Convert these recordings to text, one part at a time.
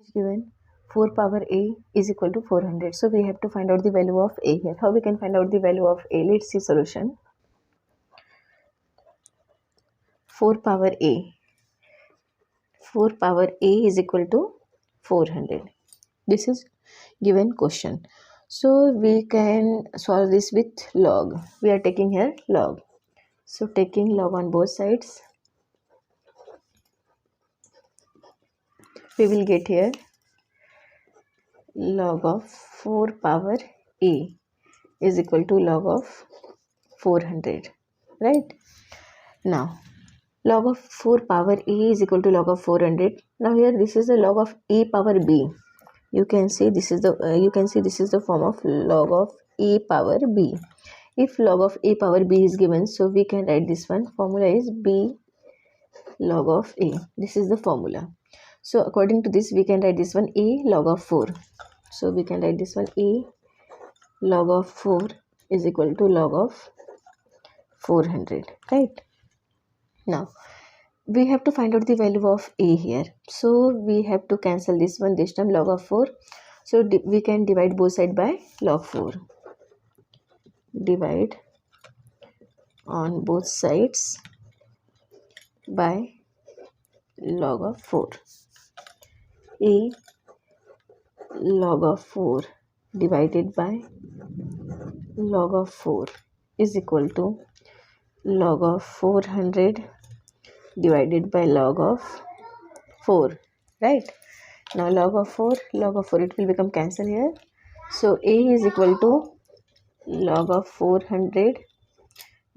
is given 4 power a is equal to 400. So we have to find out the value of a here. How we can find out the value of a? Let's see solution. 4 power a. 4 power a is equal to 400. This is given question. So we can solve this with log. We are taking here log. So taking log on both sides, we will get here log of 4 power a is equal to log of 400, right? Now log of 4 power a is equal to log of 400. Now here this is the log of a power b. You can see this is the form of log of a power b. If log of a power b is given, so we can write this one. Formula is b log of a. This is the formula. So according to this, we can write this one a log of 4. So we can write this one a log of 4 is equal to log of 400, right? Now we have to find out the value of a here. So we have to cancel this one, this time log of 4. So we can divide both sides by log 4. Divide on both sides by log of 4. A log of 4 divided by log of 4 is equal to log of 400 divided by log of 4, right? Now log of 4, it will become cancel here. So a is equal to log of 400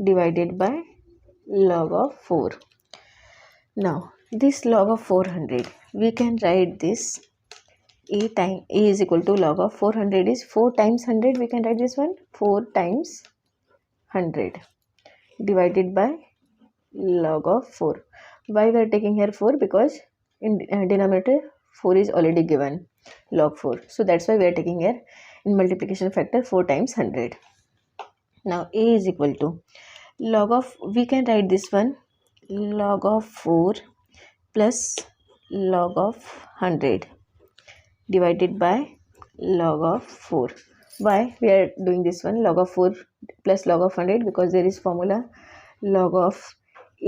divided by log of 4. Now this log of 400, we can write this a is equal to log of 400 is 4 times 100. We can write this one 4 times 100 divided by log of 4. Why we are taking here 4? Because in denominator 4 is already given, log 4. So that's why we are taking here in multiplication factor 4 times 100. Now a is equal to log of, we can write this one log of 4 plus log of 100 divided by log of 4. Why we are doing this one log of 4 plus log of 100? Because there is formula log of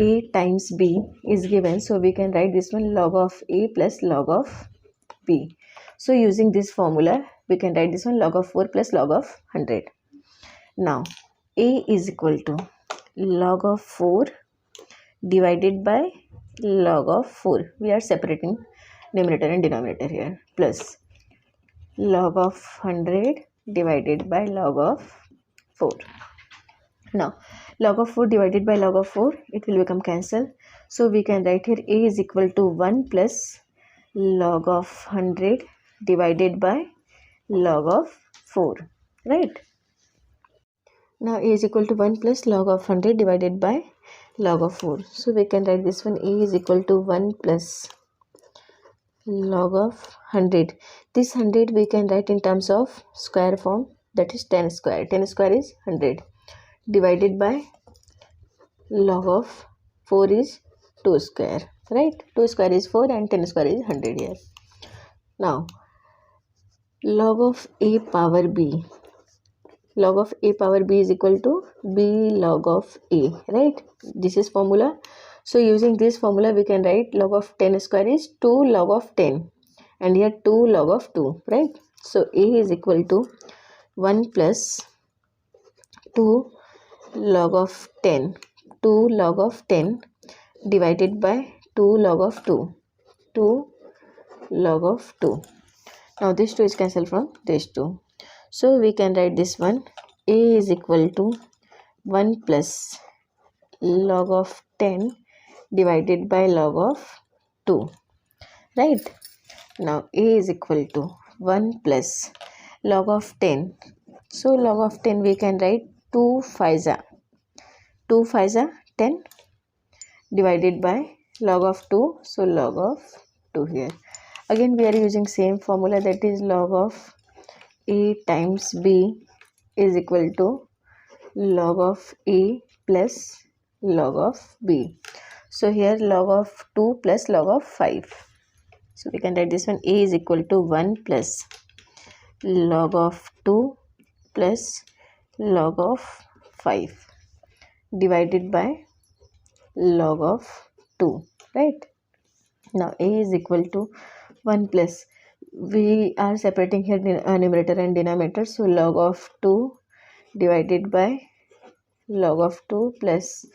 a times b is given. So we can write this one log of a plus log of b. So using this formula, we can write this one log of 4 plus log of 100. Now a is equal to log of 4 divided by log of 4. We are separating numerator and denominator here, plus log of 100 divided by log of 4. Now log of 4 divided by log of 4, it will become cancel. So we can write here a is equal to 1 plus log of 100 divided by log of 4, right? Now a is equal to 1 plus log of 100 divided by log of 4. So we can write this one a is equal to 1 plus log of 100. This 100 we can write in terms of square form, that is 10 square. 10 square is 100 divided by log of 4 is 2 square, right? 2 square is 4 and 10 square is 100 here. Now log of a power b. Log of a power b is equal to b log of a, right? This is formula. So using this formula, we can write log of 10 square is 2 log of 10 and here 2 log of 2, right? So a is equal to 1 plus 2 log of 10, 2 log of 10 divided by 2 log of 2, 2 log of 2. Now this 2 is cancelled from this 2. So we can write this one a is equal to 1 plus log of 10 divided by log of 2, right? Now a is equal to 1 plus log of 10. So log of 10 we can write 2 5 10 divided by log of 2. So log of 2 here. Again we are using same formula, that is log of a times b is equal to log of a plus log of b. So here log of 2 plus log of 5. So we can write this one. A is equal to 1 plus log of 2 plus log of 5 divided by log of 2, right? Now A is equal to 1 plus, we are separating here numerator and denominator, so log of 2 divided by log of 2 plus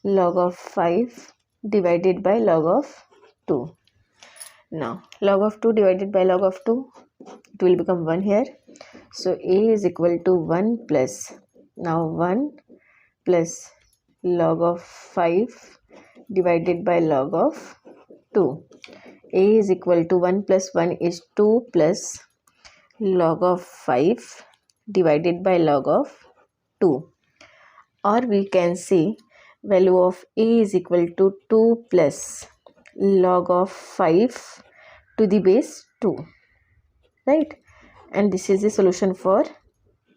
log of 5 divided by log of 2. Now log of 2 divided by log of 2, it will become 1 here. So A is equal to 1 plus, now 1 plus log of 5 divided by log of 2. A is equal to 1 plus 1 is 2 plus log of 5 divided by log of 2. Or we can say value of A is equal to 2 plus log of 5 to the base 2, right? And this is the solution for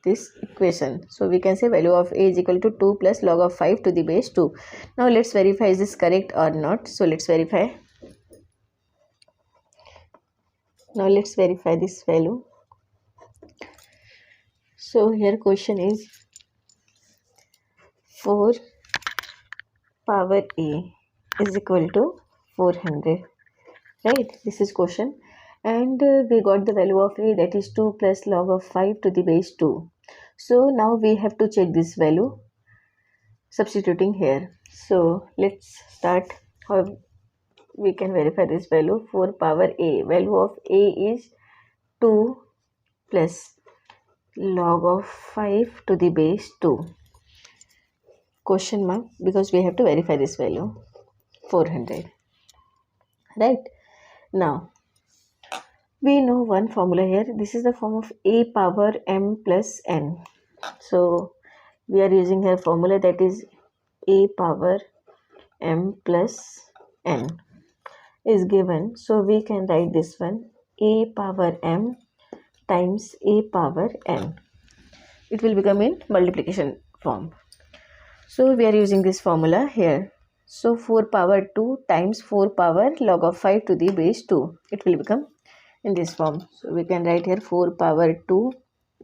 this equation. So we can say value of A is equal to 2 plus log of 5 to the base 2. Now let's verify is this correct or not. So let's verify. Now let's verify this value. So here question is 4 power A is equal to 400, right? This is question, and we got the value of A, that is 2 plus log of 5 to the base 2. So now we have to check this value substituting here. So let's start how we can verify this value. 4 power A, value of A is 2 plus log of 5 to the base 2, question mark, because we have to verify this value 400, right? Now we know one formula here. This is the form of A power m plus n. So we are using here formula, that is A power m plus n is given. So we can write this one, A power m times A power n. It will become in multiplication form. So we are using this formula here. So 4 power 2 times 4 power log of 5 to the base 2. It will become in this form. So we can write here 4 power 2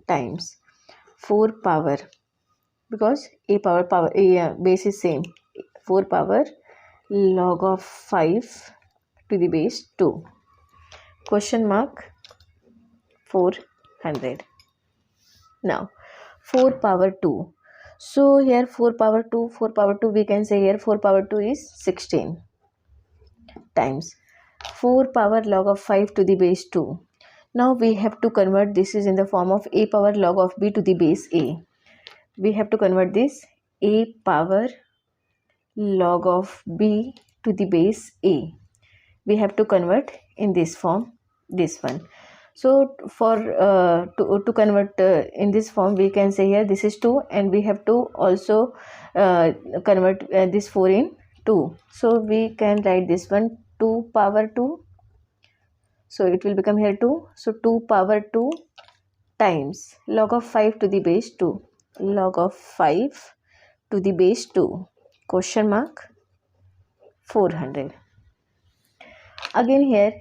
times 4 power, because A power A base is same, 4 power log of 5 to the base 2, question mark 400. Now 4 power 2. So here 4 power 2, we can say here 4 power 2 is 16 times 4 power log of 5 to the base 2. Now we have to convert, this is in the form of A power log of B to the base A. We have to convert this A power log of B to the base A. We have to convert in this form, this one. So for to convert in this form, we can say here this is 2, and we have to also convert this 4 in 2. So we can write this one 2 power 2. So it will become here 2. So 2 power 2 times log of 5 to the base 2. Log of 5 to the base 2, question mark 400. Again here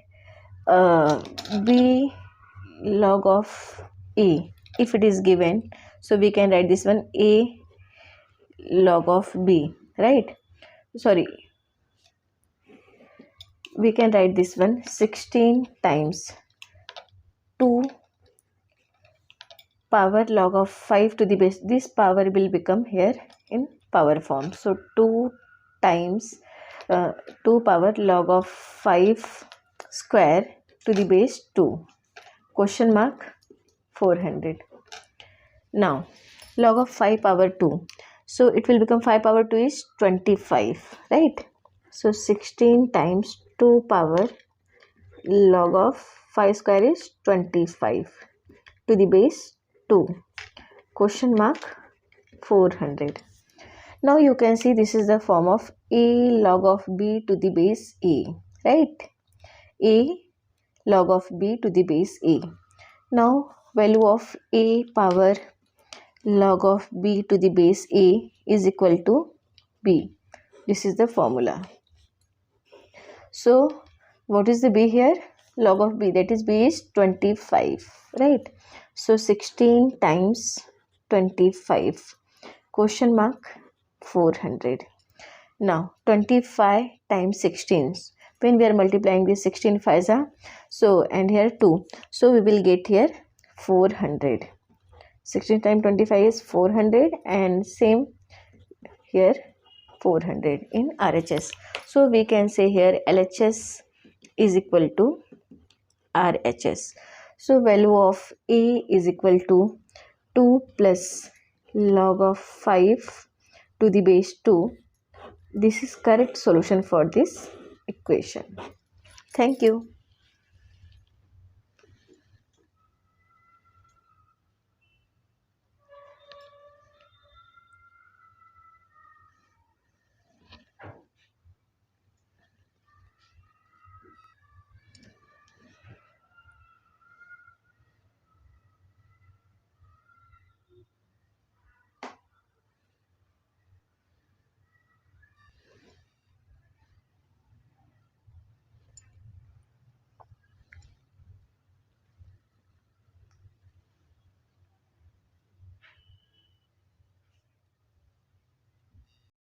B log of A, if it is given, so we can write this one A log of B, right? Sorry, we can write this one 16 times 2 power log of 5 to the base. This power will become here in power form. So 2 times 2 power log of 5 square to the base 2, question mark 400. Now log of 5 power 2, so it will become 5 power 2 is 25, right? So 16 times 2 power log of 5 square is 25 to the base 2, question mark 400. Now you can see this is the form of A log of B to the base A, right? A log of B to the base A. Now value of A power log of B to the base A is equal to B. This is the formula. So what is the B here? log of b, that is b is 25, right? So 16 times 25 question mark 400. Now 25 times 16, when we are multiplying this 16 5s are, so and here 2, so we will get here 400. 16 times 25 is 400 and same here 400 in RHS. So we can say here LHS is equal to RHS. So value of A is equal to 2 plus log of 5 to the base 2. This is correct solution for this equation. Thank you.